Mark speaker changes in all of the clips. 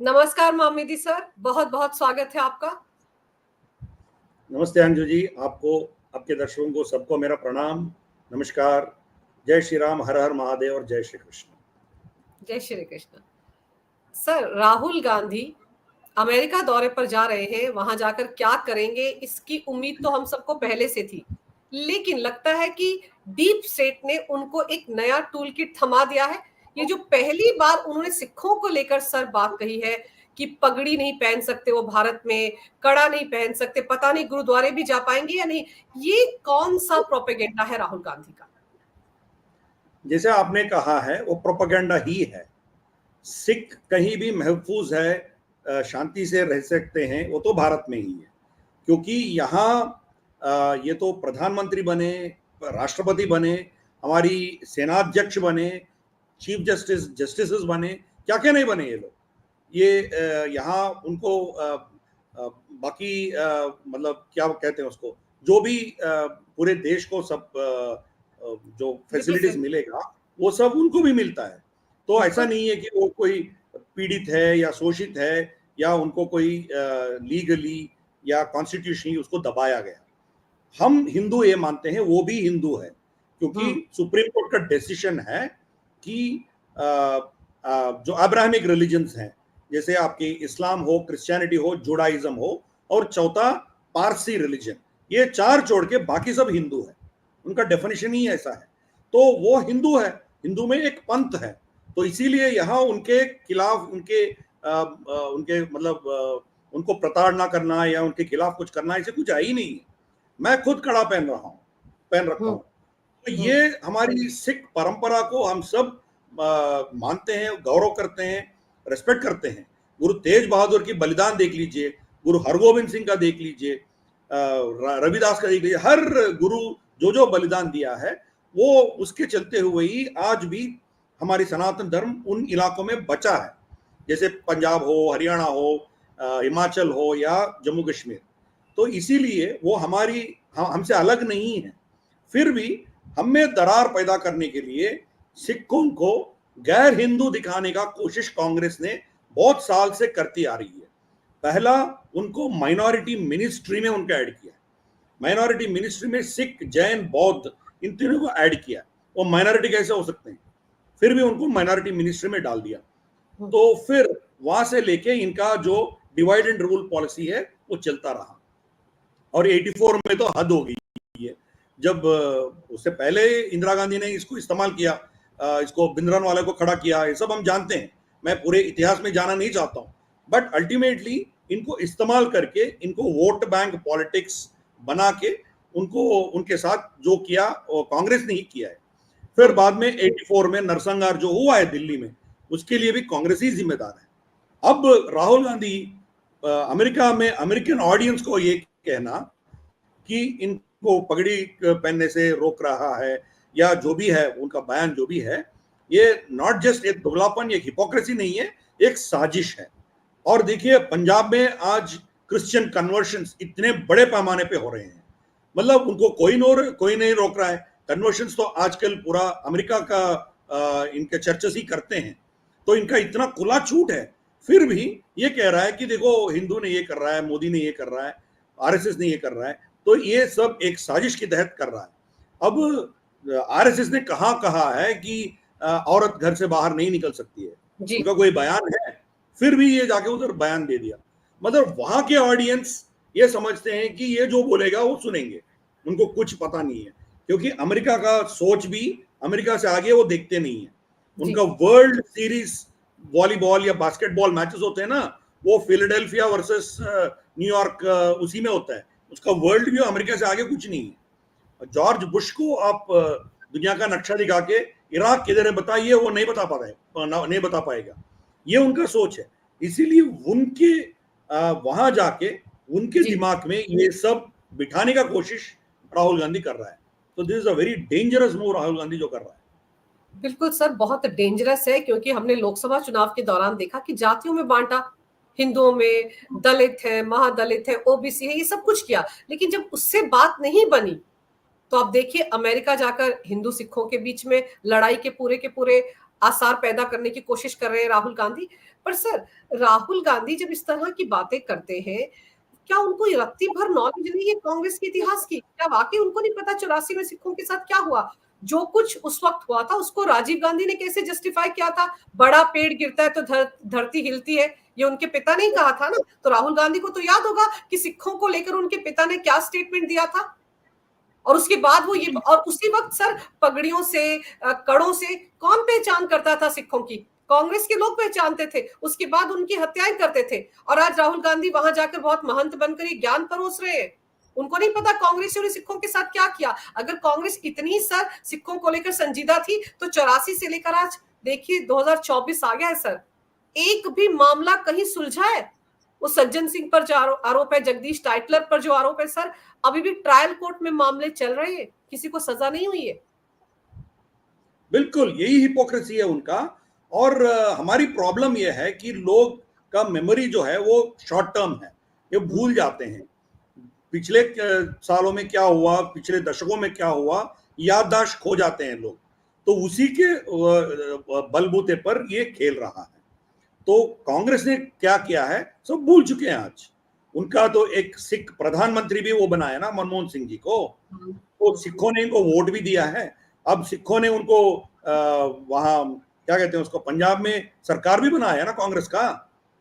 Speaker 1: नमस्कार मामिदी सर, बहुत बहुत स्वागत है आपका।
Speaker 2: नमस्ते अंजू जी, आपको, आपके दर्शकों को सबको मेरा प्रणाम, नमस्कार। जय श्री राम, हर हर महादेव और जय श्री कृष्ण।
Speaker 1: जय श्री कृष्ण। सर, राहुल गांधी अमेरिका दौरे पर जा रहे हैं, वहां जाकर क्या करेंगे इसकी उम्मीद तो हम सबको पहले से थी, लेकिन लगता है कि डीप स्टेट ने उनको एक नया टूल किट थमा दिया है। ये जो पहली बार उन्होंने सिखों को लेकर सर बात कही है कि पगड़ी नहीं पहन सकते वो भारत में, कड़ा नहीं पहन सकते, पता नहीं गुरुद्वारे भी जा पाएंगे या नहीं, ये कौन सा प्रोपेगेंडा है राहुल गांधी का?
Speaker 2: जैसे आपने कहा है, वो प्रोपेगेंडा ही है। सिख कहीं भी महफूज है, शांति से रह सकते हैं, वो तो भारत में ही है। क्योंकि यहाँ ये तो प्रधानमंत्री बने, राष्ट्रपति बने, हमारी सेनाध्यक्ष बने, चीफ जस्टिस बने, क्या क्या नहीं बने ये लोग। ये यहाँ उनको बाकी मतलब क्या कहते हैं उसको, जो भी पूरे देश को सब जो फैसिलिटीज मिलेगा वो सब उनको भी मिलता है। तो ऐसा नहीं है कि वो कोई पीड़ित है या शोषित है या उनको कोई लीगली या कॉन्स्टिट्यूशनली उसको दबाया गया। हम हिंदू ये मानते हैं, वो भी हिंदू है, क्योंकि सुप्रीम कोर्ट का डिसीजन है कि जो अब्राहमिक रिलीजन्स हैं, जैसे आपकी इस्लाम हो, क्रिश्चियनिटी हो, जुडाइज्म हो, और चौथा पारसी रिलीजन, ये चार छोड़ के बाकी सब हिंदू है। उनका डेफिनेशन ही ऐसा है। तो वो हिंदू है, हिंदू में एक पंथ है। तो इसीलिए यहाँ उनके खिलाफ उनके मतलब उनको प्रताड़ना करना या उनके खिलाफ कुछ करना, ऐसे कुछ है ही नहीं है। मैं खुद कड़ा पहन रखा हूँ। तो ये हमारी सिख परंपरा को हम सब मानते हैं, गौरव करते हैं, रेस्पेक्ट करते हैं। गुरु तेज बहादुर की बलिदान देख लीजिए, गुरु हरगोविंद सिंह का देख लीजिए, रविदास का देख लीजिए, हर गुरु जो जो बलिदान दिया है वो उसके चलते हुए ही आज भी हमारी सनातन धर्म उन इलाकों में बचा है, जैसे पंजाब हो, हरियाणा हो, हिमाचल हो या जम्मू कश्मीर। तो इसीलिए वो हमसे अलग नहीं है। फिर भी हमें दरार पैदा करने के लिए सिखों को गैर हिंदू दिखाने का कोशिश कांग्रेस ने बहुत साल से करती आ रही है। पहला, उनको माइनॉरिटी मिनिस्ट्री में उनका ऐड किया। माइनॉरिटी मिनिस्ट्री में सिख, जैन, बौद्ध, इन तीनों को ऐड किया। वो माइनॉरिटी कैसे हो सकते हैं? फिर भी उनको माइनॉरिटी मिनिस्ट्री में डाल दिया। तो फिर वहां से लेके इनका जो डिवाइड एंड रूल पॉलिसी है वो चलता रहा, और 84 में तो हद हो गई है। जब उससे पहले इंदिरा गांधी ने इसको इस्तेमाल किया, इसको भिंडरानवाले को खड़ा किया, ये सब हम जानते हैं। मैं पूरे इतिहास में जाना नहीं चाहता हूँ, बट अल्टीमेटली इनको इस्तेमाल करके, इनको वोट बैंक पॉलिटिक्स बना के, उनको उनके साथ जो किया वो कांग्रेस ने ही किया है। फिर बाद में 84 में नरसंहार जो हुआ है दिल्ली में, उसके लिए भी कांग्रेस ही जिम्मेदार है। अब राहुल गांधी अमेरिका में अमेरिकन ऑडियंस को ये कहना कि इनको पगड़ी पहनने से रोक रहा है या जो भी है, उनका बयान जो भी है, ये नॉट जस्ट एक दुबलापन, एक हिपोक्रेसी नहीं है, एक साजिश है। और देखिए पंजाब में आज क्रिश्चियन कन्वर्शंस इतने बड़े पैमाने पे हो रहे हैं, मतलब उनको कोई नहीं रोक रहा है। कन्वर्शंस तो आजकल पूरा अमेरिका का इनके चर्चेस ही करते हैं। तो इनका इतना खुला छूट है, फिर भी ये कह रहा है कि देखो हिंदू ने ये कर रहा है, मोदी ने ये कर रहा है, आरएसएस ने ये कर रहा है। तो ये सब एक साजिश के तहत कर रहा है। अब आरएसएस ने कहा है कि औरत घर से बाहर नहीं निकल सकती है, उनका कोई बयान है? फिर भी ये जाके उधर बयान दे दिया। मतलब वहां के ऑडियंस ये समझते हैं कि ये जो बोलेगा वो सुनेंगे, उनको कुछ पता नहीं है। क्योंकि अमेरिका का सोच भी अमेरिका से आगे वो देखते नहीं है। उनका वर्ल्ड सीरीज वॉलीबॉल या बास्केटबॉल मैचेस होते हैं ना, वो फिलाडेल्फिया वर्सेस न्यूयॉर्क उसी में होता है। उसका वर्ल्ड व्यू अमेरिका से आगे कुछ नहीं है। जॉर्ज बुश को आप दुनिया का नक्शा दिखा के इराक किधर है बताइए, वो नहीं बता पाएगा। ये उनका सोच है। इसीलिए उनके वहां जाके उनके दिमाग में ये सब बिठाने का कोशिश राहुल गांधी कर रहा है। तो this is a very dangerous move Rahul Gandhi जो कर रहा है।
Speaker 1: बिल्कुल सर, बहुत डेंजरस है, क्योंकि हमने लोकसभा चुनाव के दौरान देखा कि जातियों में बांटा, हिंदुओं में दलित है, महादलित है, ओबीसी है, ये सब कुछ किया। लेकिन जब उससे बात नहीं बनी तो आप देखिए अमेरिका जाकर हिंदू सिखों के बीच में लड़ाई के पूरे आसार पैदा करने की कोशिश कर रहे हैं राहुल गांधी। पर सर, राहुल गांधी जब इस तरह की बातें करते हैं, क्या उनको रत्ती भर नॉलेज नहीं है कांग्रेस के इतिहास की? क्या वाकई उनको नहीं पता 84 में सिखों के साथ क्या हुआ? जो कुछ उस वक्त हुआ था उसको राजीव गांधी ने कैसे जस्टिफाई किया था? बड़ा पेड़ गिरता है तो धरती हिलती है, ये उनके पिता ने ही कहा था ना। तो राहुल गांधी को तो याद होगा कि सिखों को लेकर उनके पिता ने क्या स्टेटमेंट दिया था। और उसके बाद वो ये, और उसी वक्त सर पगड़ियों से, कड़ों से कौन पहचान करता था सिखों की? कांग्रेस के लोग पहचानते थे, उसके बाद उनकी हत्याएं करते थे। और आज राहुल गांधी वहां जाकर बहुत महंत बनकर ये ज्ञान परोस रहे हैं। उनको नहीं पता कांग्रेसियों ने सिखों के साथ क्या किया। अगर कांग्रेस इतनी सर सिखों को लेकर संजीदा थी तो 84 से लेकर आज देखिए 2024 आ गया है सर, एक भी मामला कहीं सुलझा है? वो सज्जन सिंह पर जो आरोप है, जगदीश टाइटलर पर जो आरोप है सर, अभी भी ट्रायल कोर्ट में मामले चल रहे हैं, किसी को सजा नहीं हुई है।
Speaker 2: बिल्कुल यही हिपोक्रेसी है उनका। और हमारी प्रॉब्लम यह है कि लोग का मेमोरी जो है वो शॉर्ट टर्म है, ये भूल जाते हैं पिछले सालों में क्या हुआ, पिछले दशकों में क्या हुआ, याददाश्त खो जाते हैं लोग। तो उसी के बलबूते पर ये खेल रहा है। तो कांग्रेस ने क्या किया है सब भूल चुके हैं आज। उनका तो एक सिख प्रधानमंत्री भी वो बनाया ना, मनमोहन सिंह जी को। तो सिखों ने इनको वोट भी दिया है। अब सिखों ने उनको वहां क्या कहते हैं उसको, पंजाब में सरकार भी बनाया ना कांग्रेस का।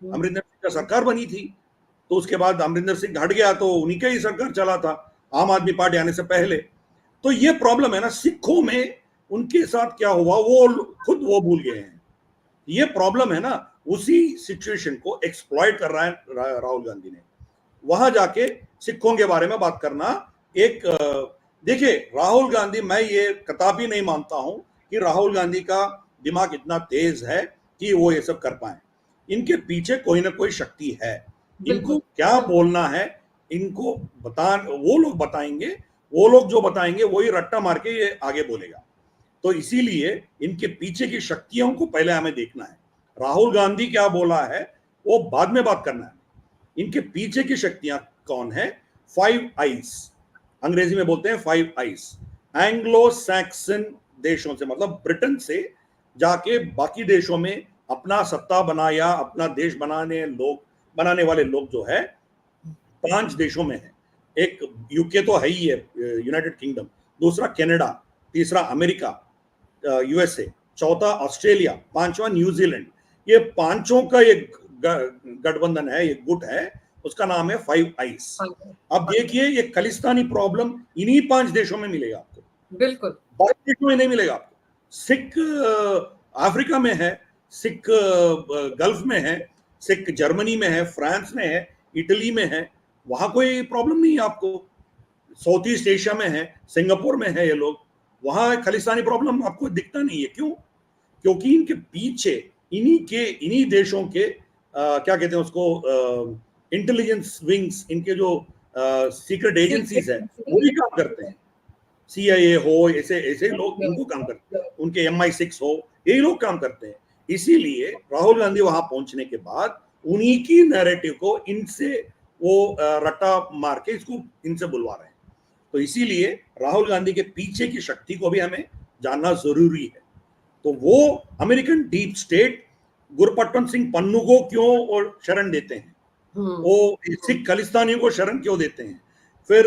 Speaker 2: अमरिंदर सिंह का सरकार बनी थी, तो उसके बाद अमरिंदर सिंह हट गया तो उन्हीं का ही सरकार चला था आम आदमी पार्टी आने से पहले। तो ये प्रॉब्लम है ना, सिखों में उनके साथ क्या हुआ वो खुद वो भूल गए हैं। ये प्रॉब्लम है ना, उसी सिचुएशन को एक्सप्लॉइट कर रहा है राहुल गांधी ने। वहां जाके सिखों के बारे में बात करना एक देखिए, राहुल गांधी, मैं ये कतई नहीं मानता हूं कि राहुल गांधी का दिमाग इतना तेज है कि वो ये सब कर पाए। इनके पीछे कोई ना कोई शक्ति है। इनको क्या बोलना है इनको वो लोग बताएंगे। वो लोग जो बताएंगे वही रट्टा मार के ये आगे बोलेगा। तो इसीलिए इनके पीछे की शक्तियों को पहले हमें देखना है। राहुल गांधी क्या बोला है वो बाद में बात करना है। इनके पीछे की शक्तियां कौन है? 5 आइज, अंग्रेजी में बोलते हैं 5 आइज। एंग्लो सैक्सन देशों से, मतलब ब्रिटेन से जाके बाकी देशों में अपना सत्ता बनाया, अपना देश बनाने वाले लोग जो है 5 देशों में है। एक यूके तो है ही है, यूनाइटेड किंगडम, दूसरा कनाडा, तीसरा अमेरिका यूएसए, चौथा ऑस्ट्रेलिया, पांचवा न्यूजीलैंड। ये पांचों का एक गठबंधन है, एक गुट है, उसका नाम है 5 आइज। अब देखिए ये खालिस्तानी प्रॉब्लम इन्हीं 5 देशों में मिलेगा आपको,
Speaker 1: बिल्कुल
Speaker 2: बाकी देशों में नहीं मिलेगा आपको। सिख अफ्रीका में है, सिख गल्फ में है, सिख जर्मनी में है, फ्रांस में है, इटली में है, वहां कोई प्रॉब्लम नहीं है आपको। साउथ ईस्ट एशिया में है, सिंगापुर में है ये लोग, वहां खालिस्तानी प्रॉब्लम आपको दिखता नहीं है। क्यों? क्योंकि इनके पीछे इन्हीं देशों के क्या कहते हैं उसको, इंटेलिजेंस विंग्स, इनके जो सीक्रेट एजेंसीज है वही काम करते हैं। CIA हो, ऐसे ऐसे लोग इनको काम करते हैं, उनके MI6 हो, यही लोग काम करते हैं। इसीलिए राहुल गांधी वहां पहुंचने के बाद उन्हीं की नैरेटिव को इनसे वो रट्टा मार के इसको इनसे बुलवा रहे हैं। तो इसीलिए राहुल गांधी के पीछे की शक्ति को भी हमें जानना जरूरी है। तो वो American deep state Gurpatwant Singh Pannun को क्यों और शरण देते हैं, वो सिख खालिस्तानियों को शरण क्यों देते हैं, फिर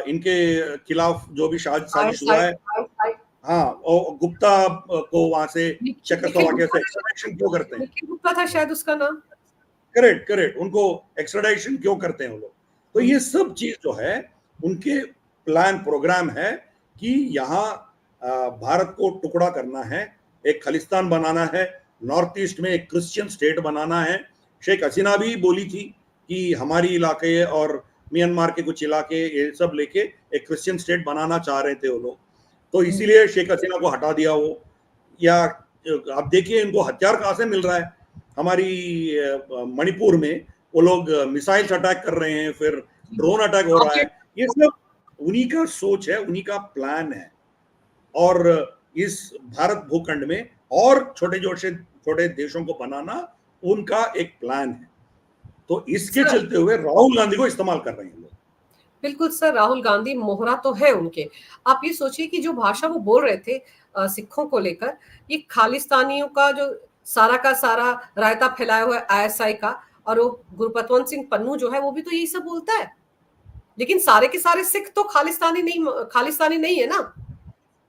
Speaker 2: इनके खिलाफ जो भी साजिश हुआ है, हाँ, और गुप्ता को वहां से चेकोस्लोवाकिया से एक्सट्रैडिशन क्यों करते हैं?
Speaker 1: गुप्ता था शायद उसका नाम।
Speaker 2: करेक्ट, उनको एक्सट्रैडिशन क्यों करते हैं वो लोग? तो ये सब चीज जो है उनके प्लान प्रोग्राम है कि यहाँ भारत को टुकड़ा करना है, एक खालिस्तान बनाना है, नॉर्थ ईस्ट में एक क्रिश्चियन स्टेट बनाना है। शेख हसीना भी बोली थी कि हमारी इलाके और म्यांमार के कुछ इलाके ये सब लेके एक क्रिश्चियन स्टेट बनाना चाह रहे थे वो लोग। तो इसीलिए शेख हसीना को हटा दिया वो। या अब देखिए इनको हथियार कहाँ से मिल रहा है। हमारी मणिपुर में वो लोग मिसाइल्स अटैक कर रहे हैं, फिर ड्रोन अटैक हो रहा है। ये सब उन्हीं का सोच है, उन्हीं का प्लान है। और इस भारत भूखंड में और छोटे देशों को बनाना उनका एक प्लान है। तो इसके चलते हुए राहुल गांधी को इस्तेमाल कर रहे हैं लोग।
Speaker 1: बिल्कुल सर, राहुल गांधी मोहरा तो है उनके। आप ये सोचिए कि जो भाषा वो बोल रहे थे सिखों को लेकर, ये खालिस्तानियों का जो सारा का सारा रायता फैलाया हुआ है आईएसआई का, और वो गुरपतवंत सिंह पन्नू जो है वो भी तो यही सब बोलता है। लेकिन सारे के सारे सिख तो खालिस्तानी नहीं है ना।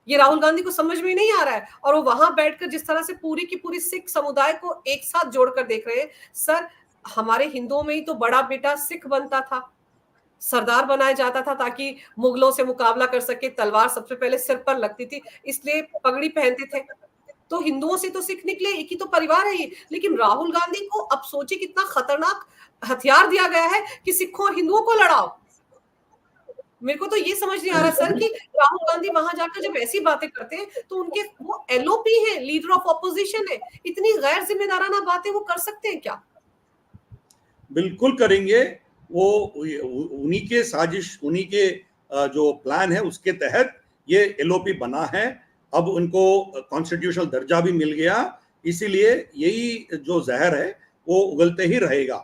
Speaker 1: ये राहुल गांधी को समझ में ही नहीं आ रहा है, और वो वहां बैठकर जिस तरह से पूरी की पूरी सिख समुदाय को एक साथ जोड़कर देख रहे हैं। सर, हमारे हिंदुओं में ही तो बड़ा बेटा सिख बनता था, सरदार बनाया जाता था ताकि मुगलों से मुकाबला कर सके, तलवार सबसे पहले सिर पर लगती थी, इसलिए पगड़ी पहनते थे। तो हिंदुओं से तो सिख निकले, एक ही तो परिवार है ये। लेकिन राहुल गांधी को अब सोचिए कितना खतरनाक हथियार दिया गया है कि सिखों और हिंदुओं को लड़ाओ। मेरे को तो ये समझ नहीं आ रहा सर कि राहुल गांधी वहां जाकर जब ऐसी बातें करते हैं तो उनके, वो एलओपी है, लीडर ऑफ ऑपोजिशन है, इतनी गैर जिम्मेदाराना बातें वो कर सकते हैं क्या?
Speaker 2: बिल्कुल करेंगे। वो उन्हीं के साजिश, उन्हीं के जो प्लान है उसके तहत ये एलओपी बना है। अब उनको कॉन्स्टिट्यूशनल दर्जा भी मिल गया, इसीलिए यही जो जहर है वो उगलते ही रहेगा।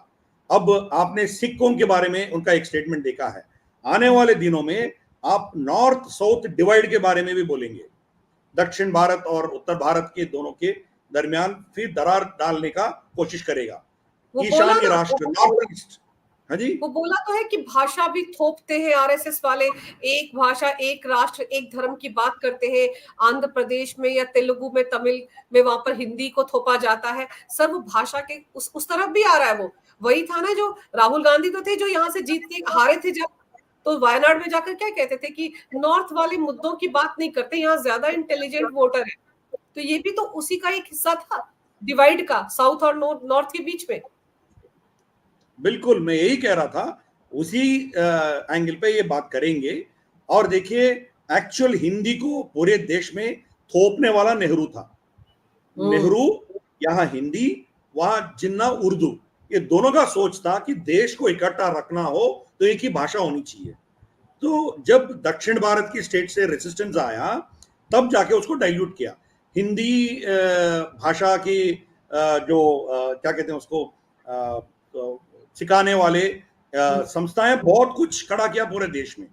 Speaker 2: अब आपने सिखों के बारे में उनका एक स्टेटमेंट देखा है, आने वाले दिनों में आप नॉर्थ साउथ डिवाइड के बारे में भी बोलेंगे, दक्षिण भारत और उत्तर भारत के दोनों के दरमियान फिर दरार डालने का कोशिश करेगा।
Speaker 1: वो बोला
Speaker 2: ईशान्य
Speaker 1: ना,
Speaker 2: राष्ट्र नॉर्थ ईस्ट। हाँ जी,
Speaker 1: वो बोला तो है कि भाषा भी थोपते हैं आरएसएस वाले। एक भाषा, एक राष्ट्र, एक धर्म की बात करते हैं। आंध्र प्रदेश में या तेलुगु में, तमिल में वहां पर हिंदी को थोपा जाता है। सर, वो भाषा के उस तरफ भी आ रहा है। वो वही था ना जो राहुल गांधी तो थे, जो यहाँ से जीत के हारे थे जब, तो वायनाड में जाकर क्या कहते थे कि नॉर्थ वाले मुद्दों की बात नहीं करते, यहाँ ज्यादा इंटेलिजेंट वोटर है। तो ये भी तो उसी का एक हिस्सा था, डिवाइड का, साउथ और नॉर्थ के बीच में।
Speaker 2: बिल्कुल मैं यही कह रहा था, उसी एंगल पे ये बात करेंगे। और देखिए, एक्चुअल हिंदी को पूरे देश में थोपने वाला नेहरू था। नेहरू, यहाँ हिंदी, वहां जिन्ना उर्दू, ये दोनों का सोच था कि देश को इकट्ठा रखना हो तो एक ही भाषा होनी चाहिए। तो जब दक्षिण भारत की स्टेट से रेसिस्टेंस आया, तब जाके उसको डाइल्यूट किया। हिंदी भाषा की जो क्या कहते हैं उसको, सिखाने वाले संस्थाएं, बहुत कुछ खड़ा किया पूरे देश में।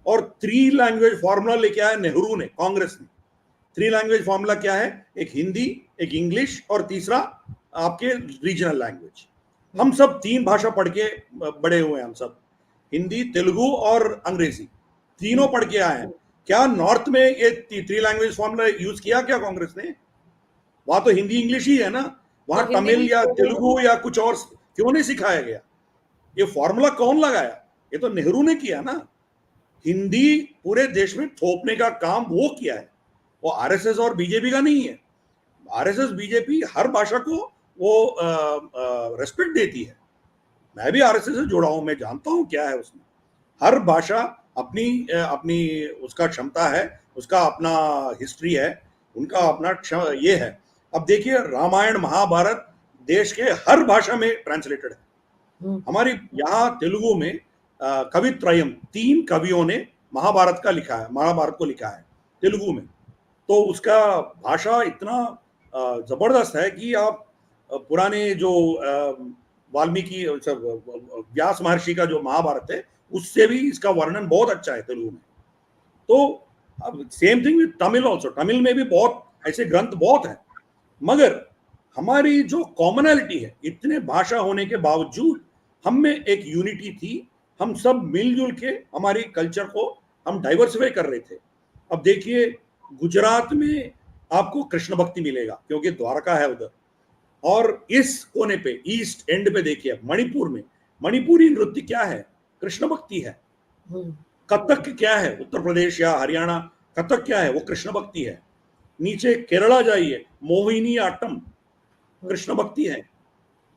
Speaker 2: और 3 लैंग्वेज फॉर्मूला लेके आया नेहरू ने, कांग्रेस ने। 3 लैंग्वेज फॉर्मूला क्या है? एक हिंदी, एक इंग्लिश, और तीसरा आपके रीजनल लैंग्वेज। हम सब 3 भाषा पढ़ के बड़े हुए हैं, हम सब हिंदी, तेलुगु और अंग्रेजी तीनों पढ़ के आए हैं। क्या नॉर्थ में ये 3 लैंग्वेज फॉर्मूला यूज किया क्या कांग्रेस ने? वहां तो हिंदी इंग्लिश ही है ना, वहां तमिल या तेलुगु या कुछ और क्यों नहीं सिखाया गया? ये फॉर्मूला कौन लगाया? ये तो नेहरू ने किया ना। हिंदी पूरे देश में थोपने का काम वो किया है, वो आरएसएस और बीजेपी का नहीं है। आरएसएस बीजेपी हर भाषा को वो रेस्पेक्ट देती है। मैं भी आरएसएस से जुड़ा हूं, मैं जानता हूं क्या है उसमें। हर भाषा अपनी अपनी उसका क्षमता है, उसका अपना हिस्ट्री है, उनका अपना ये है। अब देखिए, रामायण महाभारत देश के हर भाषा में ट्रांसलेटेड है। हमारी यहाँ तेलुगु में कवि त्रयम, 3 कवियों ने महाभारत का लिखा है, महाभारत को लिखा है तेलुगु में। तो उसका भाषा इतना जबरदस्त है कि आप पुराने जो वाल्मीकि, व्यास महर्षि का जो महाभारत है, उससे भी इसका वर्णन बहुत अच्छा है तेलुगु में। तो अब same thing with Tamil also, Tamil में भी बहुत ऐसे ग्रंथ बहुत हैं। मगर हमारी जो कॉमनैलिटी है, इतने भाषा होने के बावजूद हम में एक यूनिटी थी। हम सब मिलजुल के हमारी कल्चर को हम डाइवर्सिफाई कर रहे थे। अब देखिए, गुजरात में आपको कृष्ण भक्ति मिलेगा क्योंकि द्वारका है उधर। और इस कोने पे, ईस्ट एंड पे देखिए, मणिपुर में मणिपुरी नृत्य क्या है? कृष्ण भक्ति है। कथक क्या है? उत्तर प्रदेश या हरियाणा कथक क्या है? वो कृष्ण भक्ति है। नीचे केरला जाइए, मोहिनी आट्टम कृष्ण भक्ति है।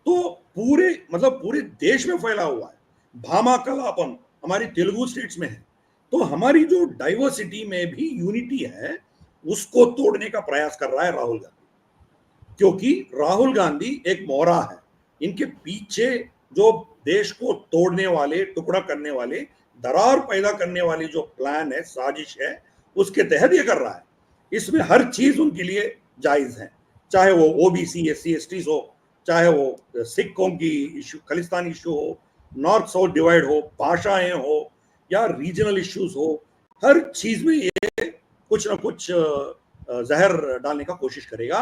Speaker 2: तो पूरे, मतलब पूरे देश में फैला हुआ है। भामा कलापन हमारी तेलुगु स्टेट्स में है। तो हमारी जो डाइवर्सिटी में भी यूनिटी है, उसको तोड़ने का प्रयास कर रहा है राहुल गांधी। क्योंकि राहुल गांधी एक मोहरा है। इनके पीछे जो देश को तोड़ने वाले, टुकड़ा करने वाले, दरार पैदा करने वाली जो प्लान है, साजिश है, उसके तहत ये कर रहा है। इसमें हर चीज उनके लिए जायज है, चाहे वो ओबीसी, एससी, एसटी हो, चाहे वो सिखों की इशू, खालिस्तानी इशू हो, नॉर्थ साउथ डिवाइड हो, भाषाएं हो, या रीजनल इश्यूज हो, हर चीज में ये कुछ ना कुछ जहर डालने का कोशिश करेगा।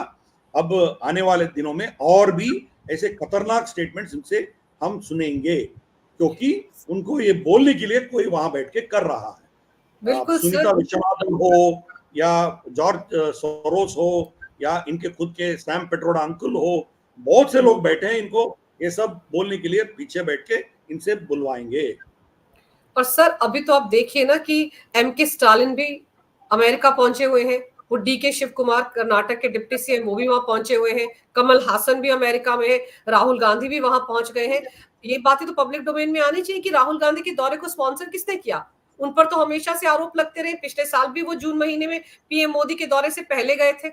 Speaker 2: अब आने वाले दिनों में और भी ऐसे खतरनाक स्टेटमेंट्स इनसे हम सुनेंगे, क्योंकि उनको ये बोलने के लिए कोई वहां बैठ के कर रहा है।
Speaker 1: बिल्कुल
Speaker 2: सुनीता
Speaker 1: सर।
Speaker 2: विश्वनाथन हो या जॉर्ज सोरोस हो या इनके खुद के सैम पेट्रोडा अंकल हो, बहुत से लोग बैठे हैं, इनको ये सब बोलने के लिए पीछे बैठ के इनसे बुलवाएंगे।
Speaker 1: और सर अभी तो आप देखिए ना कि M.K. स्टालिन भी अमेरिका पहुंचे हुए हैं, वो D.K. शिव कुमार कर्नाटक के डिप्टी सीएम वो भी वहां पहुंचे हुए हैं, कमल हासन भी अमेरिका में है, राहुल गांधी भी वहां पहुंच गए हैं। ये बातें तो पब्लिक डोमेन में आनी चाहिए कि राहुल गांधी के दौरे को स्पॉन्सर किसने किया। उन पर तो हमेशा से आरोप लगते रहे, पिछले साल भी वो जून महीने में पीएम मोदी के दौरे से पहले गए थे,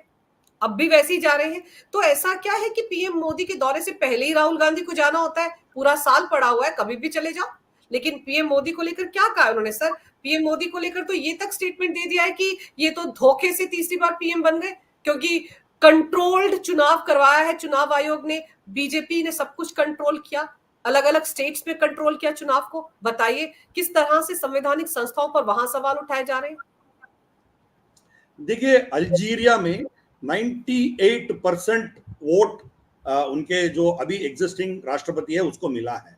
Speaker 1: अब भी वैसे ही जा रहे हैं। तो ऐसा क्या है कि पीएम मोदी के दौरे से पहले ही राहुल गांधी को जाना होता है? पूरा साल पड़ा हुआ है, कभी भी चले जाओ। लेकिन पीएम मोदी को लेकर क्या कहा उन्होंने सर? पीएम मोदी को लेकर तो ये तक स्टेटमेंट दे दिया है कि ये तो धोखे से तीसरी बार पीएम बन गए, क्योंकि कंट्रोल्ड चुनाव करवाया है चुनाव आयोग ने, बीजेपी ने सब कुछ कंट्रोल किया, अलग अलग स्टेट्स में कंट्रोल किया चुनाव को। बताइए किस तरह से संवैधानिक संस्थाओं पर वहां सवाल उठाए जा रहे हैं।
Speaker 2: देखिए, अल्जीरिया में 98% वोट उनके जो अभी एग्जिस्टिंग राष्ट्रपति है उसको मिला है।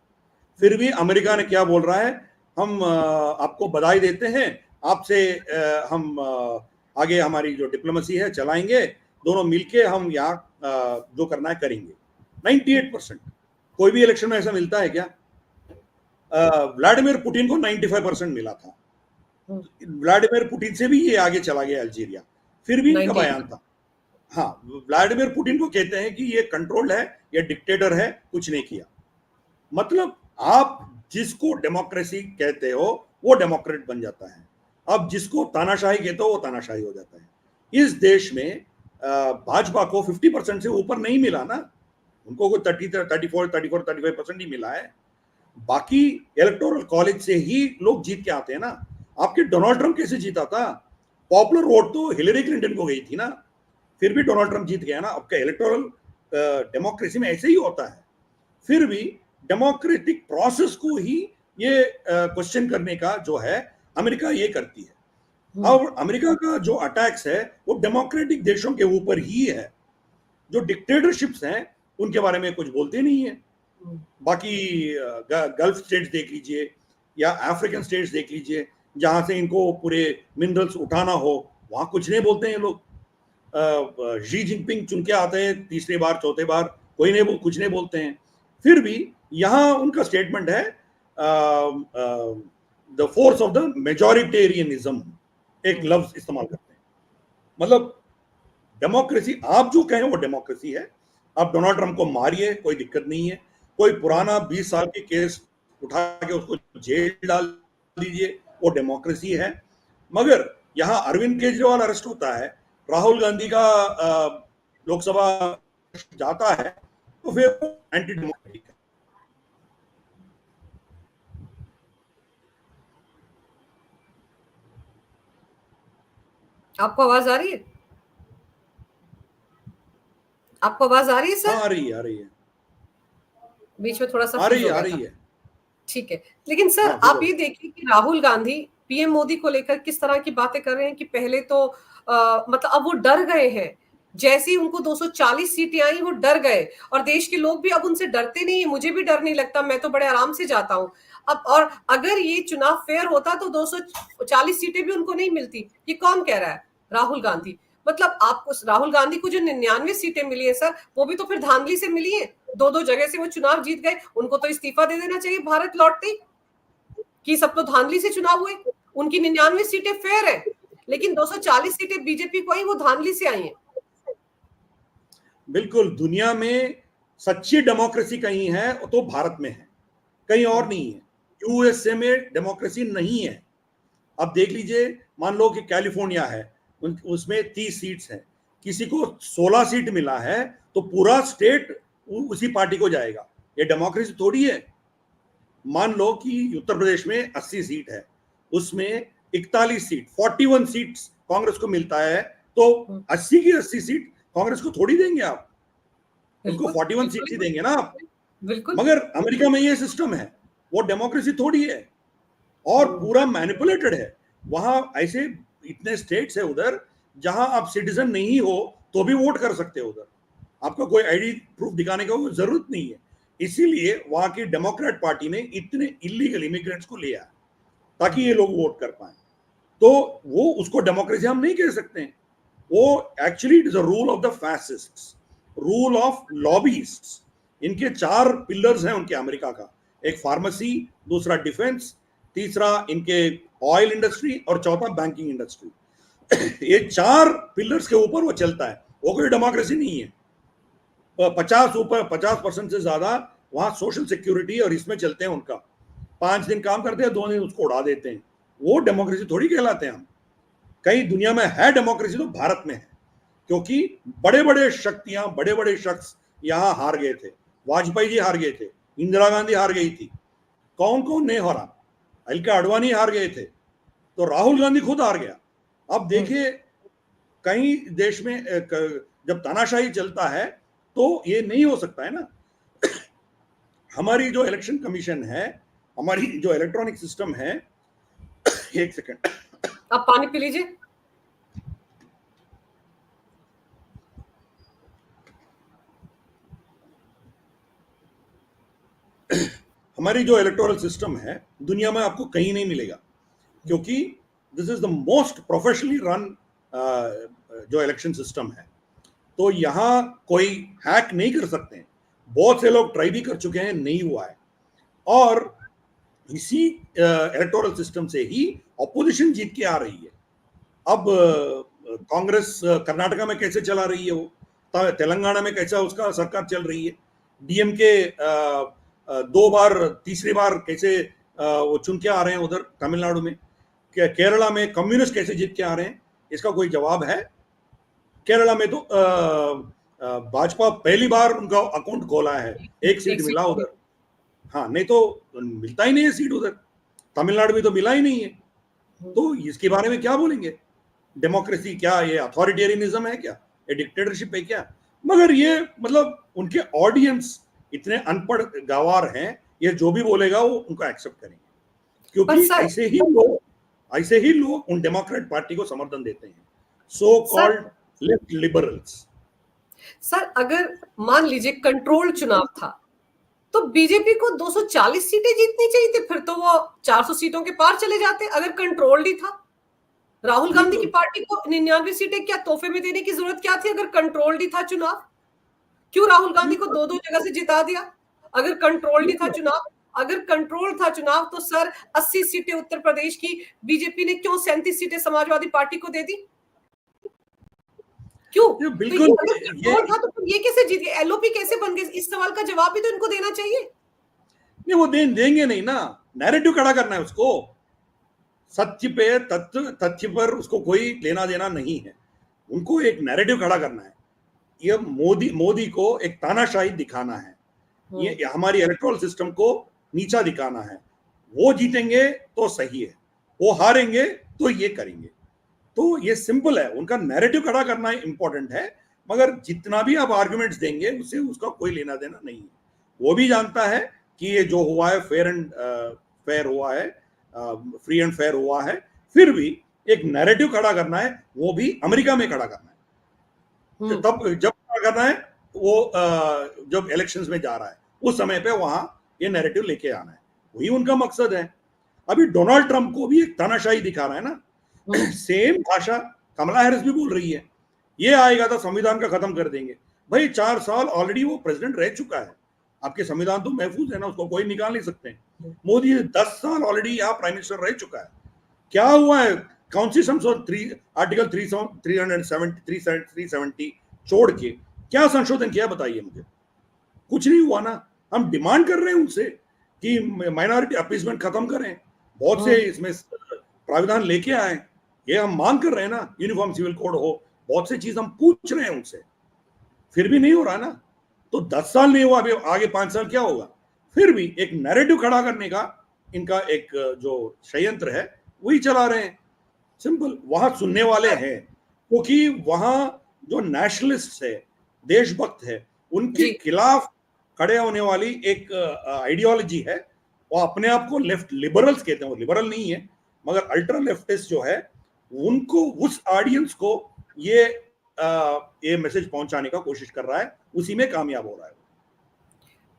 Speaker 2: फिर भी अमेरिका ने क्या बोल रहा है, हम आपको बधाई देते हैं, आपसे हम आगे हमारी जो डिप्लोमेसी है चलाएंगे, दोनों मिलके हम यहाँ जो करना है करेंगे। 98%। कोई भी इलेक्शन में ऐसा मिलता है क्या? व्लादिमीर पुतिन को 95% मिला था, व्लादिमीर पुतिन से भी ये आगे चला गया अल्जीरिया, फिर भी इनका बयान था। हाँ, व्लादिमीर पुतिन को कहते हैं कि ये कंट्रोल्ड है, ये डिक्टेटर है, कुछ नहीं किया। मतलब आप जिसको डेमोक्रेसी कहते हो वो डेमोक्रेट बन जाता है, अब जिसको तानाशाही कहते हो वो तानाशाही हो जाता है। इस देश में भाजपा को 50% से ऊपर नहीं मिला ना, उनको कोई 35% ही मिला है। बाकी इलेक्टोरल कॉलेज से ही लोग जीत के आते हैं ना। आपके डोनाल्ड ट्रंप कैसे जीता था? पॉपुलर वोट तो हिलरी क्लिंटन को गई थी ना, फिर भी डोनाल्ड ट्रंप जीत गया ना। आपका इलेक्टोरल डेमोक्रेसी में ऐसे ही होता है। फिर भी डेमोक्रेटिक प्रोसेस को ही ये क्वेश्चन करने का जो है अमेरिका ये करती है। और अमेरिका का जो अटैक्स है वो डेमोक्रेटिक देशों के ऊपर ही है। जो डिक्टेटरशिप्स हैं उनके बारे में कुछ बोलते नहीं है। बाकी गल्फ स्टेट्स देख लीजिए या अफ्रीकन स्टेट्स देख लीजिए, जहां से इनको पूरे मिनरल्स उठाना हो, वहां कुछ नहीं बोलते हैं लोग। शी जिनपिंग चुन के आते हैं तीसरी बार चौथे बार, कोई नहीं कुछ नहीं बोलते हैं। फिर भी यहाँ उनका स्टेटमेंट है the force of the majoritarianism, एक लफ्ज इस्तेमाल करते हैं। मतलब डेमोक्रेसी आप जो कहें वो डेमोक्रेसी है। आप डोनाल्ड ट्रंप को मारिए, कोई दिक्कत नहीं है। कोई पुराना 20 साल के केस उठा के उसको जेल डाल दीजिए, वो डेमोक्रेसी है। मगर यहाँ अरविंद केजरीवाल अरेस्ट होता है, राहुल गांधी का लोकसभा जाता है, तो फिर एंटी डेमोक्रेटिक है।
Speaker 1: आपको आवाज आ रही है? आपको आवाज आ रही है सर?
Speaker 2: हाँ, आ रही है, आ रही है,
Speaker 1: बीच में थोड़ा सा
Speaker 2: आ रही है,
Speaker 1: फ्रीज हो
Speaker 2: आ
Speaker 1: गया था।
Speaker 2: रही है।
Speaker 1: ठीक है, लेकिन सर
Speaker 2: हाँ,
Speaker 1: आप ये देखिए कि राहुल गांधी पीएम मोदी को लेकर किस तरह की बातें कर रहे हैं कि पहले तो मतलब अब वो डर गए हैं। जैसे ही उनको 240 सीटें आई वो डर गए, और देश के लोग भी अब उनसे डरते नहीं है। मुझे भी डर नहीं लगता, मैं तो बड़े आराम से जाता हूं अब। और अगर ये चुनाव फेयर होता तो 240 सीटें भी उनको नहीं मिलती। ये कौन कह रहा है? राहुल गांधी। मतलब आपको राहुल गांधी को जो 99 सीटें मिली है सर, वो भी तो फिर धांधली से मिली है। दो दो जगह से वो चुनाव जीत गए, उनको तो इस्तीफा दे देना चाहिए भारत लौटते ही, कि सब तो धांधली से चुनाव हुए। उनकी 99 सीटें फेयर है, लेकिन 240 सीटें बीजेपी को आई, वो धांधली से आई हैं।
Speaker 2: बिल्कुल, दुनिया में सच्ची डेमोक्रेसी कहीं है तो भारत में है, कहीं और नहीं है। यूएसए में डेमोक्रेसी नहीं है। अब देख लीजिए, मान लो कि कैलिफोर्निया है, उसमें 30 सीट्स हैं, किसी को 16 सीट मिला है तो पूरा स्टेट उसी पार्टी को जाएगा। ये डेमोक्रेसी थोड़ी है। मान लो कि उत्तर प्रदेश में 80 सीट है, उसमें 41 सीट 41 सीट कांग्रेस को मिलता है, तो 80 की 80 सीट कांग्रेस को थोड़ी देंगे आप, उनको 41 सीट ही देंगे ना आप।
Speaker 1: बिल्कुल।
Speaker 2: मगर अमेरिका में ये सिस्टम है, वो डेमोक्रेसी थोड़ी है। और पूरा मैनिपुलेटेड है। वहां ऐसे इतने स्टेट्स है उधर जहां आप सिटीजन नहीं हो तो भी वोट कर सकते हो उधर, आपका कोई आईडी प्रूफ दिखाने का जरूरत नहीं है। इसीलिए वहां की डेमोक्रेट पार्टी ने इतने इलीगल इमिग्रेंट्स को लिया ताकि ये लोग वोट कर पाए। तो वो उसको डेमोक्रेसी हम नहीं कह सकते हैं, वो actually it is a rule of the fascists, rule of lobbyists. इनके 4 पिलर्स हैं उनके अमेरिका का, एक फार्मेसी, दूसरा डिफेंस, तीसरा इनके ऑयल इंडस्ट्री और चौथा बैंकिंग इंडस्ट्री। ये 4 पिलर्स के ऊपर वो चलता है, वो कोई डेमोक्रेसी नहीं है। 50% से ज्यादा वहां सोशल सिक्योरिटी और इसमें चलते हैं उनका, 5 दिन काम करते हैं, 2 दिन उसको उड़ा देते हैं। वो डेमोक्रेसी थोड़ी कहलाते हैं हम। कई दुनिया में है डेमोक्रेसी तो भारत में है, क्योंकि बड़े बड़े शक्तियां, बड़े बड़े शख्स यहां हार गए थे। वाजपेयी जी हार गए थे, इंदिरा गांधी हार गई थी, कौन कौन नहीं हारा, अलका आडवाणी हार गए थे, तो राहुल गांधी खुद हार गया। अब देखिए कई देश में जब तानाशाही चलता है तो ये नहीं हो सकता है ना। हमारी जो इलेक्शन कमीशन है, हमारी जो इलेक्ट्रॉनिक सिस्टम है, एक सेकंड
Speaker 1: आप पानी पी लीजिए।
Speaker 2: हमारी जो इलेक्टोरल सिस्टम है दुनिया में आपको कहीं नहीं मिलेगा, क्योंकि this is the most professionally run जो इलेक्शन सिस्टम है। तो यहां कोई हैक नहीं कर सकते हैं, बहुत से लोग ट्राई भी कर चुके हैं, नहीं हुआ है। और इसी इलेक्टोरल सिस्टम से ही ऑपोजिशन जीत के आ रही है। अब कांग्रेस कर्नाटका में कैसे चला रही है, वो तेलंगाना में कैसा उसका सरकार चल रही है, डीएमके 2 बार, तीसरी बार कैसे वो चुन के आ रहे हैं उधर तमिलनाडु में, केरला में कम्युनिस्ट कैसे जीत के आ रहे हैं, इसका कोई जवाब है? केरला में तो भाजपा पहली बार उनका अकाउंट खोला है, एक सीट मिला उधर। हाँ, नहीं तो मिलता ही नहीं है सीट उधर। तमिलनाडु में तो मिला ही नहीं है। तो इसके बारे में क्या बोलेंगे? डेमोक्रेसी क्या ये अथॉरिटेरियनिज्म है क्या, ये डिक्टेटरशिप है क्या? मगर ये मतलब उनके ऑडियंस इतने अनपढ़ गवार हैं, ये जो भी बोलेगा वो उनको एक्सेप्ट करेंगे, क्योंकि ऐसे ही लोग उन डेमोक्रेट पार्टी को समर्थन देते हैं, so called left liberals.
Speaker 1: Sir अगर मान लीजिए कंट्रोल चुनाव था तो बीजेपी को 240 सीटें जीतनी चाहिए थी, फिर तो वो 400 सीटों के पार चले जाते अगर कंट्रोल ही था। राहुल गांधी की पार्टी को 99 सीटें क्या तोहफे में देने की जरूरत क्या थी अगर कंट्रोल्ड ही था चुनाव? क्यों राहुल गांधी को 2-2 जगह से जिता दिया अगर कंट्रोल्ड ही था चुनाव? अगर कंट्रोल था चुनाव तो सर 80 सीटें उत्तर प्रदेश की बीजेपी ने क्यों 37 सीटें समाजवादी पार्टी को दे दी? क्यों?
Speaker 2: बिल्कुल
Speaker 1: तो ये था तो ये कैसे जीत गए? एलओपी कैसे बन गए? इस सवाल का जवाब भी तो इनको देना चाहिए।
Speaker 2: नहीं, वो देंगे नहीं ना, नैरेटिव खड़ा करना है उसको, सत्य पे तथ्य पर उसको कोई लेना देना नहीं है, उनको एक नैरेटिव खड़ा करना है। ये मोदी को एक तानाशाही दिखाना है, ये हमारी इलेक्टोरल सिस्टम को नीचा दिखाना है। वो जीतेंगे तो सही है, वो हारेंगे तो ये करेंगे। तो ये सिंपल है, उनका नैरेटिव खड़ा करना इंपॉर्टेंट है, मगर जितना भी आप आर्गुमेंट्स देंगे उससे उसका कोई लेना देना नहीं है। वो भी जानता है कि ये जो हुआ है फेयर हुआ है, फ्री एंड फेयर हुआ है, फिर भी एक नैरेटिव खड़ा करना है, वो भी अमेरिका में खड़ा करना है। तब जब खड़ा करना है वो जब इलेक्शंस में जा रहा है उस समय पे वहां ये नैरेटिव लेके आना है, वही उनका मकसद है। अभी डोनाल्ड ट्रंप को भी एक तानाशाही दिखा रहा है ना, सेम भाषा कमला हैरिस भी बोल रही है, ये आएगा तो संविधान का खत्म कर देंगे। भाई 4 साल ऑलरेडी वो प्रेसिडेंट रह चुका है, आपके संविधान तो महफूज है ना, उसको कोई निकाल नहीं सकते। मोदी 10 साल ऑलरेडी यहाँ प्राइम मिनिस्टर रह चुका है, क्या हुआ है? कौन सी संशोधन आर्टिकल 370 छोड़ के क्या संशोधन किया बताइए मुझे? कुछ नहीं हुआ ना। हम डिमांड कर रहे हैं उनसे कि माइनॉरिटी अपीसमेंट खत्म करें, बहुत से इसमें प्राविधान लेके आए, ये हम मांग कर रहे हैं ना, यूनिफॉर्म सिविल कोड हो, बहुत सी चीज हम पूछ रहे हैं उनसे, फिर भी नहीं हो रहा ना। तो 10 साल नहीं हुआ, अभी आगे 5 साल क्या होगा? फिर भी एक नैरेटिव खड़ा करने का इनका एक जो षड्यंत्र है वही चला रहे हैं। सिंपल, वहां सुनने वाले हैं, क्योंकि वहां जो नेशनलिस्ट है, देशभक्त है, उनके खिलाफ खड़े होने वाली एक आइडियोलॉजी है, वो अपने आप को लेफ्ट लिबरल्स कहते हैं, वो लिबरल नहीं है, मगर अल्ट्रा लेफ्टिस्ट जो है उनको, उस ऑडियंस को ये मैसेज पहुंचाने का कोशिश कर रहा है, उसी में कामयाब हो रहा है।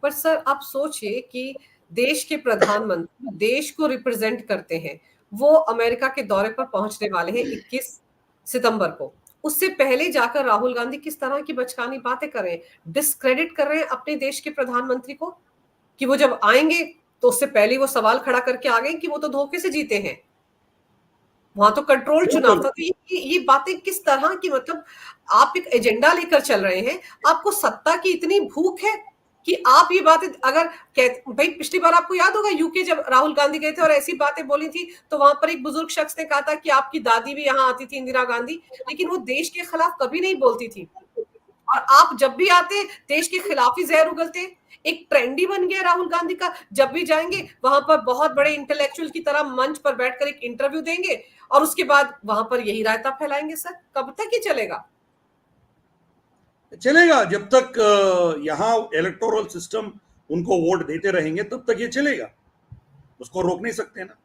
Speaker 1: पर सर आप सोचिए कि देश के प्रधानमंत्री देश को रिप्रेजेंट करते हैं, वो अमेरिका के दौरे पर पहुंचने वाले हैं 21 सितंबर को। उससे पहले जाकर राहुल गांधी किस तरह की बचकानी बातें कर रहे हैं, डिस्क्रेडिट कर रहे हैं अपने देश के प्रधानमंत्री को, कि वो जब आएंगे तो उससे पहले वो सवाल खड़ा करके आ गए कि वो तो धोखे से जीते हैं, वहां तो कंट्रोल चुनाव था। तो ये बातें किस तरह की, मतलब आप एक एजेंडा लेकर चल रहे हैं, आपको सत्ता की इतनी भूख है कि आप ये बातें अगर भाई, पिछली बार आपको याद होगा यूके जब राहुल गांधी गए थे और ऐसी बातें बोली थी, तो वहां पर एक बुजुर्ग शख्स ने कहा था कि आपकी दादी भी यहाँ आती थी, इंदिरा गांधी, लेकिन वो देश के खिलाफ कभी नहीं बोलती थी, और आप जब भी आते देश के खिलाफ ही जहर उगलते। एक ट्रेंड ही बन गया राहुल गांधी का, जब भी जाएंगे वहां पर बहुत बड़े इंटेलेक्चुअल की तरह मंच पर बैठकर एक इंटरव्यू देंगे और उसके बाद वहां पर यही रायता फैलाएंगे। सर कब तक ये चलेगा?
Speaker 2: चलेगा जब तक यहाँ इलेक्टोरल सिस्टम उनको वोट देते रहेंगे, तब तक ये चलेगा, उसको रोक नहीं सकते ना।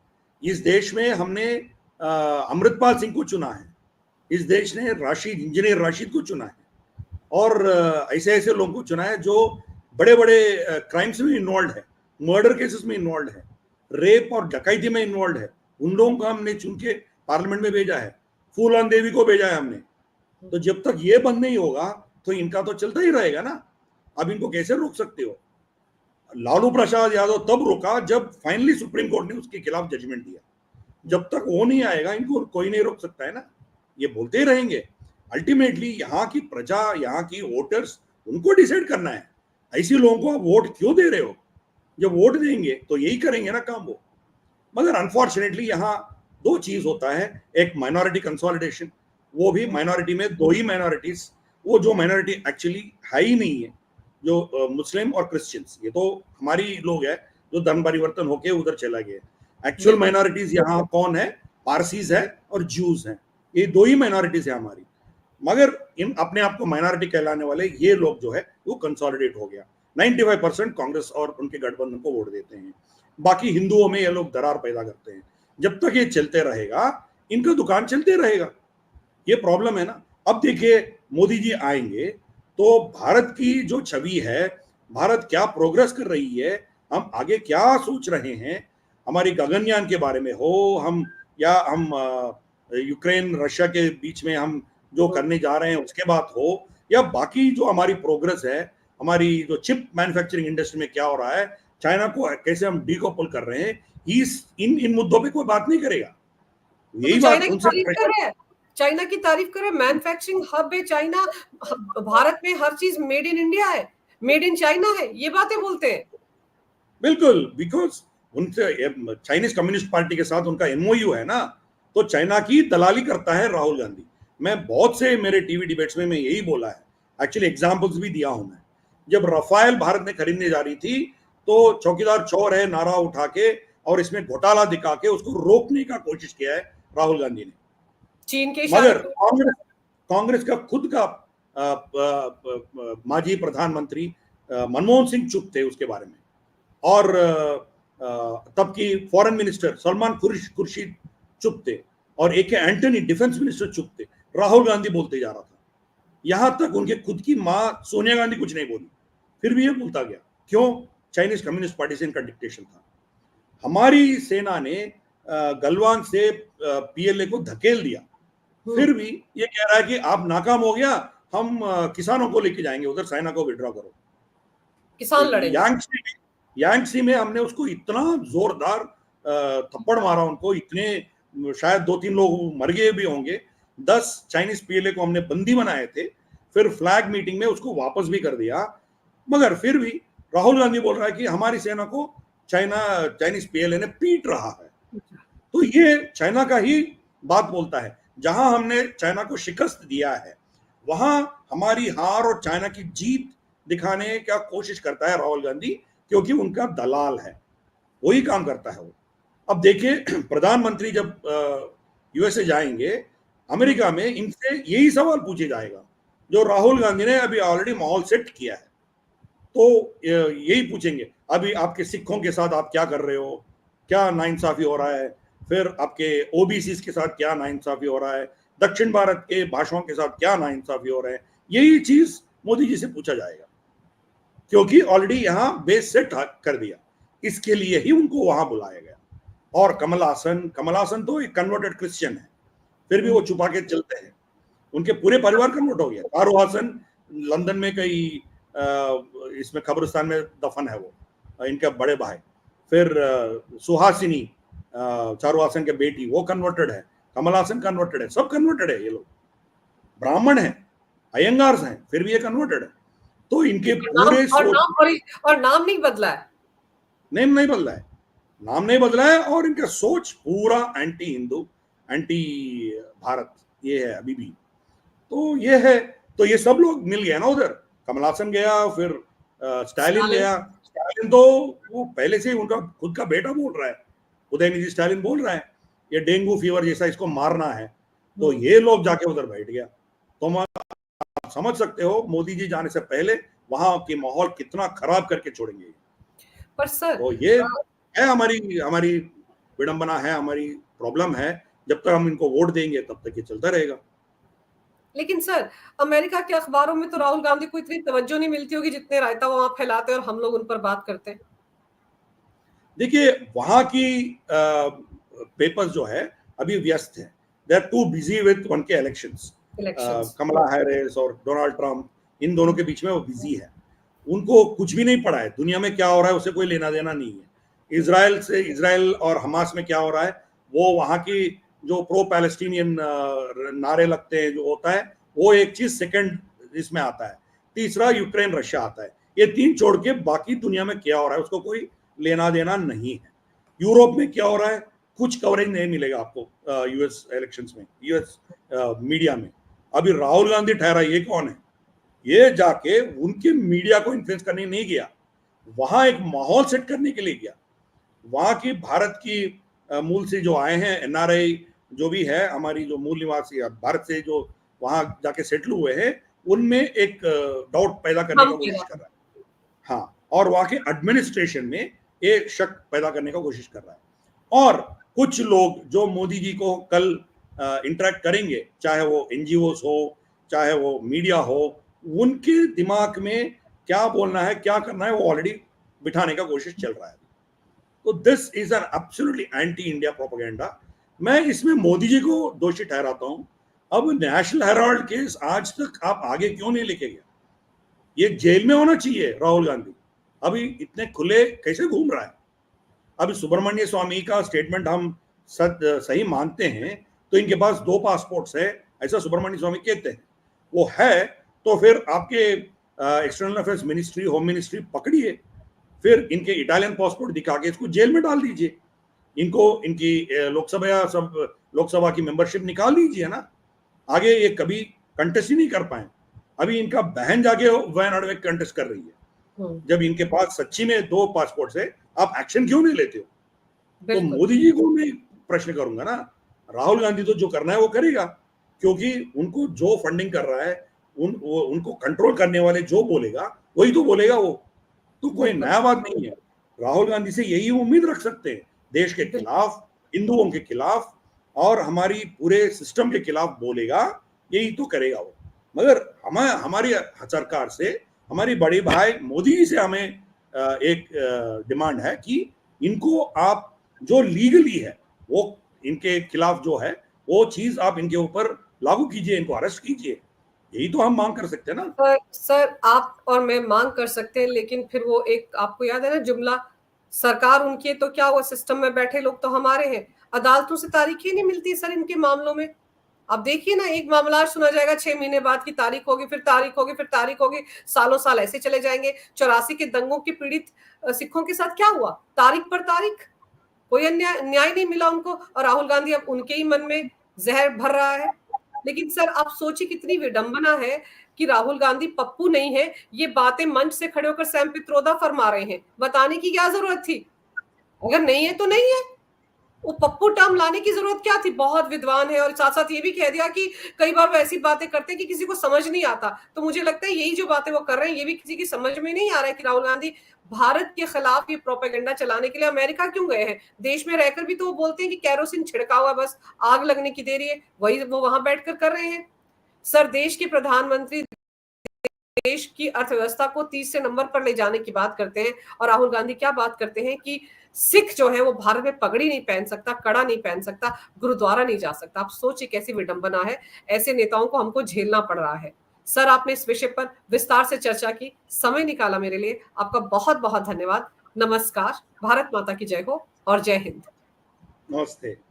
Speaker 2: इस देश में हमने अमृतपाल सिंह को चुना है, इस देश ने राशिद, इंजीनियर राशिद को चुना है, और ऐसे ऐसे लोगों को चुना है जो बड़े बड़े क्राइम्स में इन्वॉल्व है, मर्डर केसेस में इन्वॉल्व है, रेप और डकैती में इन्वॉल्व है, उन लोगों को हमने चुन के पार्लियामेंट में भेजा है। फूलन देवी को भेजा है हमने। तो जब तक ये बंद नहीं होगा तो इनका तो चलता ही रहेगा ना। अब इनको कैसे रोक सकते हो? लालू प्रसाद यादव तब रोका जब फाइनली सुप्रीम कोर्ट ने उसके खिलाफ जजमेंट दिया। जब तक वो नहीं आएगा इनको कोई नहीं रोक सकता है ना। ये बोलते ही रहेंगे। अल्टीमेटली यहाँ की प्रजा, यहाँ की वोटर्स, उनको डिसाइड करना है। ऐसे लोगों को आप वोट क्यों दे रहे हो? जब वोट देंगे तो यही करेंगे ना काम वो। मगर अनफॉर्चुनेटली यहाँ दो चीज होता है, एक माइनॉरिटी कंसोलिडेशन, वो भी माइनॉरिटी में दो ही माइनॉरिटीज, वो जो माइनॉरिटी एक्चुअली है ही नहीं है, जो मुस्लिम और क्रिश्चियंस, ये तो हमारी लोग है जो धर्म परिवर्तन होके उधर चला गया। एक्चुअल माइनॉरिटीज यहाँ कौन है? पारसीज है और ज्यूज हैं, ये दो ही माइनॉरिटीज है हमारी। मगर इन अपने आप को माइनॉरिटी कहलाने वाले ये लोग जो है वो कंसोलिडेट हो गया। 95% कांग्रेस और उनके गठबंधन को वोट देते हैं। बाकी हिंदुओं में ये लोग दरार पैदा करते हैं। जब तक ये चलते रहेगा इनका दुकान चलते रहेगा, ये प्रॉब्लम है ना। अब देखिए मोदी जी आएंगे तो भारत की जो छवि है, भारत क्या प्रोग्रेस कर रही है, हम आगे क्या सोच रहे हैं, हमारी गगनयान के बारे में हो, हम यूक्रेन रशिया के बीच में हम जो करने जा रहे हैं उसके बात हो, या बाकी जो हमारी प्रोग्रेस है, हमारी जो चिप मैन्युफैक्चरिंग इंडस्ट्री में क्या हो रहा है, चाइना को कैसे हम डीकपल कर रहे हैं, इन मुद्दों पे कोई बात नहीं करेगा। यही
Speaker 1: तो
Speaker 2: बात उनसे
Speaker 1: चाइना की तारीफ कर रहे हैं, मैन्युफैक्चरिंग हब है चाइना, भारत में हर चीज मेड इन इंडिया है, मेड इन चाइना है, ये बातें बोलते हैं।
Speaker 2: बिल्कुल, बिकॉज उनसे चाइनीज कम्युनिस्ट पार्टी के साथ उनका एमओयू है ना, तो चाइना की दलाली करता है राहुल गांधी। मैं बहुत से मेरे टीवी डिबेट्स में मैं यही बोला है, एक्चुअली एग्जांपल्स भी दिया हूं मैं। जब रफाल भारत में खरीदने जा रही थी तो चौकीदार चोर है नारा उठा के और इसमें घोटाला दिखा के उसको रोकने का कोशिश किया है राहुल गांधी ने,
Speaker 1: चीन के
Speaker 2: मगर कांग्रेस का खुद का माजी प्रधानमंत्री मनमोहन सिंह चुप थे उसके बारे में, और तब की फॉरेन मिनिस्टर सलमान खुर्शीद चुप थे, और ए के एंटनी डिफेंस मिनिस्टर चुप थे। राहुल गांधी बोलते जा रहा था, यहां तक उनके खुद की मां सोनिया गांधी कुछ नहीं बोली, फिर भी ये बोलता गया। क्यों? चाइनीज कम्युनिस्ट पार्टी से इनका डिक्टेशन था। हमारी सेना ने गलवान से पीएलए को धकेल दिया, फिर भी ये कह रहा है कि आप नाकाम हो गया, हम किसानों को लेके जाएंगे उधर, चाइना को विड्रॉ करो।
Speaker 1: किसान लड़ेंगे।
Speaker 2: यांगसी में हमने उसको इतना जोरदार थप्पड़ मारा, उनको इतने, शायद 2-3 लोग मर गए भी होंगे, 10 चाइनीज पीएलए को हमने बंदी बनाए थे, फिर फ्लैग मीटिंग में उसको वापस भी कर दिया। मगर फिर भी राहुल गांधी बोल रहा है कि हमारी सेना को चाइनीज पीएलए ने पीट रहा है। तो ये चाइना का ही बात बोलता है। जहां हमने चाइना को शिकस्त दिया है वहां हमारी हार और चाइना की जीत दिखाने का कोशिश करता है राहुल गांधी, क्योंकि उनका दलाल है, वही काम करता है वो। अब देखिए प्रधानमंत्री जब यूएसए जाएंगे, अमेरिका में इनसे यही सवाल पूछे जाएगा जो राहुल गांधी ने अभी ऑलरेडी माहौल सेट किया है। तो यही पूछेंगे, अभी आपके सिखों के साथ आप क्या कर रहे हो, क्या नाइंसाफी हो रहा है, फिर आपके ओबीसी के साथ क्या नाइंसाफी हो रहा है, दक्षिण भारत के भाषाओं के साथ क्या नाइंसाफी हो रहा है, यही चीज मोदी जी से पूछा जाएगा, क्योंकि ऑलरेडी यहां बेस सेट कर दिया, इसके लिए ही उनको वहां बुलाया गया। और कमल हासन तो एक कन्वर्टेड क्रिश्चियन है, फिर भी वो छुपा के चलते हैं, उनके पूरे परिवार कन्वर्ट हो गया। चारू हासन लंदन में कई इसमें कब्रिस्तान में दफन है वो, इनके बड़े भाई। फिर सुहासिनी चारू हासन के बेटी, वो कन्वर्टेड है। कमल हासन कन्वर्टेड है, सब कन्वर्टेड है। ये लोग ब्राह्मण हैं, अयंगार्स हैं, फिर भी ये कन्वर्टेड है। तो इनके पूरे
Speaker 1: और नाम नहीं बदला है,
Speaker 2: नेम नहीं बदला है, नाम नहीं बदला है, और इनका सोच पूरा एंटी हिंदू, एंटी भारत ये है अभी भी। तो ये है, तो ये सब लोग मिल गए ना उधर। कमलहासन गया, फिर स्टालिन गया। स्टालिन तो वो पहले से ही उनका खुद का बेटा बोल रहा है, उदयनिधि स्टालिन बोल रहा है ये डेंगू फीवर जैसा इसको मारना है। तो ये लोग जाके उधर बैठ गया। तो आप समझ सकते हो मोदी जी जाने से पहले वहां के माहौल कितना खराब करके छोड़ेंगे।
Speaker 1: पर सर
Speaker 2: तो ये है हमारी हमारी विडंबना है, हमारी प्रॉब्लम है। जब तक हम इनको वोट देंगे तब तक ये चलता रहेगा।
Speaker 1: लेकिन सर, अमेरिका के अखबारों में तो राहुल गांधी को इतनी तवज्जो नहीं मिलती होगी जितने रायता वहां फैलाते हैं और हम लोग उन पर बात करते हैं।
Speaker 2: देखिए, वहां की पेपर्स जो है अभी व्यस्त है, they are too busy with उनके इलेक्शंस। कमला हैरिस और डोनाल्ड ट्रंप, इन दोनों के बीच में वो बिजी है। उनको कुछ भी नहीं पड़ा है दुनिया में क्या हो रहा है, उसे कोई लेना देना नहीं है। इजराइल और हमास में क्या हो रहा है, वो वहां की जो प्रो पैलेस्टीनियन नारे लगते हैं जो होता है, वो एक चीज सेकंड इसमें आता है। तीसरा यूक्रेन रशिया आता है। ये तीन छोड़ के बाकी दुनिया में क्या हो रहा है उसको कोई लेना देना नहीं है। यूरोप में क्या हो रहा है कुछ कवरेज नहीं मिलेगा आपको यूएस इलेक्शंस में, यूएस मीडिया में। अभी राहुल गांधी ठहरा, ये कौन है? ये जाके उनके मीडिया को इन्फ्लुएंस करने नहीं गया, वहां एक माहौल सेट करने के लिए गया। वहां की भारत की मूल से जो आए हैं एनआरआई जो भी है, हमारी जो मूल निवासी भारत से जो वहां जाके सेटल हुए हैं, उनमें एक डाउट पैदा करने का कोशिश कर रहा है। हाँ, और वहां के एडमिनिस्ट्रेशन में एक शक पैदा करने का कोशिश कर रहा है। और कुछ लोग जो मोदी जी को कल इंटरेक्ट करेंगे, चाहे वो एनजीओस हो, चाहे वो मीडिया हो, उनके दिमाग में क्या बोलना है, क्या करना है, वो ऑलरेडी बिठाने का कोशिश चल रहा है। तो this is an absolutely anti India propaganda. मैं इसमें मोदी जी को दोषी ठहराता हूं। अब नेशनल हेराल्ड केस आज तक आप आगे क्यों नहीं लेके गए? ये जेल में होना चाहिए राहुल गांधी, अभी इतने खुले कैसे घूम रहा है? अभी सुब्रमण्य स्वामी का स्टेटमेंट हम सही मानते हैं तो इनके पास 2 पासपोर्ट्स है, ऐसा सुब्रमण्य स्वामी कहते हैं। वो है तो फिर आपके external affairs ministry, home ministry पकड़िए, फिर इनके इटालियन पासपोर्ट दिखा के इसको जेल में डाल दीजिए, इनको इनकी लोकसभा की मेंबरशिप निकाल दीजिए ना। आगे ये कभी कंटेस्ट ही नहीं कर पाए। अभी इनका बहन जाके वैन कंटेस्ट कर रही है, जब इनके पास सच्ची में 2 पासपोर्ट है, आप एक्शन क्यों नहीं लेते हो? तो मोदी जी को मैं प्रश्न करूंगा ना, राहुल गांधी तो जो करना है वो करेगा, क्योंकि उनको जो फंडिंग कर रहा है उनको कंट्रोल करने वाले जो बोलेगा वही तो बोलेगा वो। तो कोई नया बात नहीं है। राहुल गांधी से यही उम्मीद रख सकते हैं, देश के खिलाफ, हिंदुओं के खिलाफ और हमारी पूरे सिस्टम के खिलाफ बोलेगा, यही तो करेगा वो। मगर हमारी सरकार से, हमारी बड़ी भाई मोदी जी से हमें एक डिमांड है कि इनको आप जो लीगली है वो इनके खिलाफ जो है वो चीज आप इनके ऊपर लागू कीजिए, इनको अरेस्ट कीजिए। यही तो हम मांग कर सकते हैं ना।
Speaker 1: सर आप और मैं मांग कर सकते हैं, लेकिन फिर वो एक, आपको याद है ना जुमला, सरकार उनकी है तो क्या हुआ, सिस्टम में बैठे लोग तो हमारे हैं। अदालतों से तारीख ही नहीं मिलती सर इनके मामलों में। अब देखिए ना, एक मामला सुना जाएगा, 6 महीने बाद की तारीख होगी, फिर तारीख होगी, फिर तारीख होगी, सालों साल ऐसे चले जाएंगे। 84 के दंगों के पीड़ित सिखों के साथ क्या हुआ, तारीख पर तारीख, कोई न्याय नहीं मिला उनको। और राहुल गांधी अब उनके ही मन में जहर भर रहा है। लेकिन सर आप सोचिए कितनी विडंबना है कि राहुल गांधी पप्पू नहीं है, ये बातें मंच से खड़े होकर सैम पित्रोदा फरमा रहे हैं। बताने की क्या जरूरत थी? अगर नहीं है तो नहीं है। वो पप्पू टर्म लाने की जरूरत क्या थी? बहुत विद्वान है, और साथ साथ ये भी कह दिया कि कई बार वो ऐसी बातें करते हैं कि किसी को समझ नहीं आता। तो मुझे लगता है यही जो बातें वो कर रहे हैं, ये भी किसी की समझ में नहीं आ रहा है कि राहुल गांधी भारत के खिलाफ ये प्रोपेगेंडा चलाने के लिए अमेरिका क्यों गए हैं? देश में रहकर भी तो वो बोलते हैं कि कैरोसिन छिड़का हुआ, बस आग लगने की देरी है, वही वो वहां बैठकर कर रहे हैं। सर, देश के प्रधानमंत्री देश की अर्थव्यवस्था को 30 से नंबर पर ले जाने की बात करते हैं, और राहुल गांधी क्या बात करते हैं कि सिख जो है वो भारत में पगड़ी नहीं पहन सकता, कड़ा नहीं पहन सकता, गुरुद्वारा नहीं जा सकता। आप सोचिए कैसी विडंबना है, ऐसे नेताओं को हमको झेलना पड़ रहा है। सर, आपने इस विषय पर विस्तार से चर्चा की, समय निकाला मेरे लिए, आपका बहुत बहुत धन्यवाद। नमस्कार, भारत माता की जय हो और जय हिंद।
Speaker 2: नमस्ते।